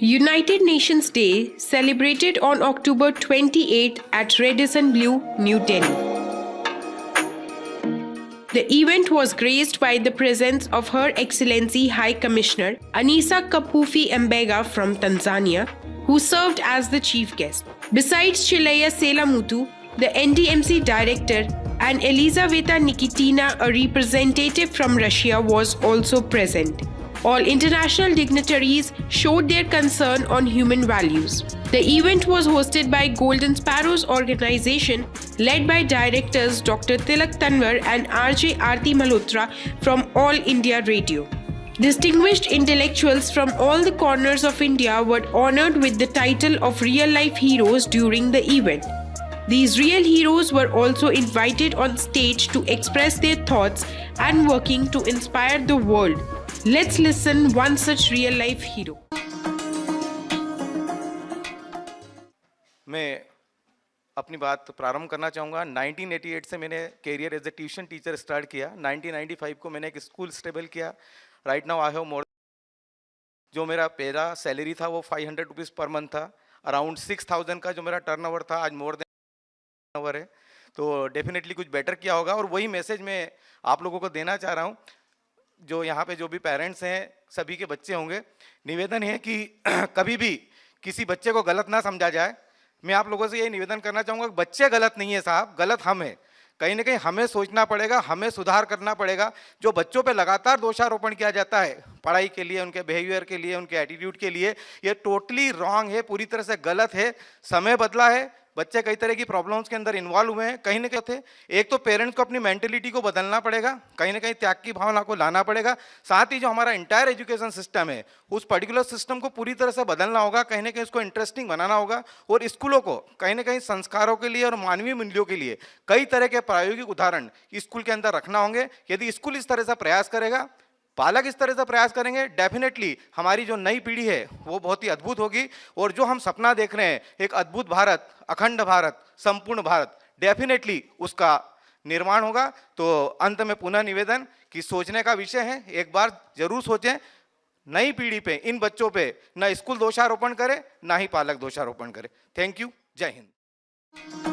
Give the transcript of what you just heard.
United Nations Day celebrated on October 28 at Radisson Blu, New Delhi. The event was graced by the presence of Her Excellency High Commissioner Anisa Kapufi Mbega from Tanzania, who served as the chief guest. Besides Chileya Selamutu, the NDMC director, and Elizaveta Nikitina, a representative from Russia, was also present. All international dignitaries showed their concern on human values. The event was hosted by Golden Sparrows organization led by directors Dr. Tilak Tanwar and RJ Aarti Malhotra from All India Radio. Distinguished intellectuals from all the corners of India were honored with the title of real-life heroes during the event. These real heroes were also invited on stage to express their thoughts and working to inspire the world. Let's listen one such real-life hero. मैं अपनी बात प्रारंभ करना चाहूँगा। 1988 से मैंने career as a tuition teacher start किया। 1995 को मैंने एक स्कूल स्टेबल किया। Right now I have more, जो मेरा पहला सैलरी था वो 500 रुपीज़ पर मंथ था। अराउंड 6000 का जो मेरा टर्नओवर था, आज मोर देन टर्नओवर है। तो डेफिनेटली कुछ बेटर किया होगा, और वही मैसेज मैं आप लोगों को देना चाह रहा हूँ। जो यहाँ पे जो भी पेरेंट्स हैं, सभी के बच्चे होंगे, निवेदन है कि कभी भी किसी बच्चे को गलत ना समझा जाए। मैं आप लोगों से ये निवेदन करना चाहूँगा कि बच्चे गलत नहीं है साहब, गलत हम है। कहीं ना कहीं हमें सोचना पड़ेगा, हमें सुधार करना पड़ेगा। जो बच्चों पे लगातार दोषारोपण किया जाता है पढ़ाई के लिए, उनके बिहेवियर के लिए, उनके एटीट्यूड के लिए, ये टोटली रॉन्ग है, पूरी तरह से गलत है। समय बदला है, बच्चे कई तरह की प्रॉब्लम्स के अंदर इन्वॉल्व हुए हैं। कहीं ना कहीं एक तो पेरेंट्स को अपनी मेंटेलिटी को बदलना पड़ेगा, कहीं ना कहीं त्याग की भावना को लाना पड़ेगा। साथ ही जो हमारा इंटायर एजुकेशन सिस्टम है, उस पर्टिकुलर सिस्टम को पूरी तरह से बदलना होगा। कहीं ना कहीं उसको इंटरेस्टिंग बनाना होगा, और स्कूलों को कहीं ना कहीं संस्कारों के लिए और मानवीय मूल्यों के लिए कई तरह के प्रायोगिक उदाहरण स्कूल के अंदर रखना होंगे। यदि स्कूल इस तरह से प्रयास करेगा, पालक इस तरह से प्रयास करेंगे, डेफिनेटली हमारी जो नई पीढ़ी है वो बहुत ही अद्भुत होगी। और जो हम सपना देख रहे हैं, एक अद्भुत भारत, अखंड भारत, संपूर्ण भारत, डेफिनेटली उसका निर्माण होगा। तो अंत में पुनः निवेदन कि सोचने का विषय है, एक बार जरूर सोचें। नई पीढ़ी पे, इन बच्चों पे न स्कूल दोषारोपण करे, ना ही पालक दोषारोपण करे। Thank you. जय हिंद।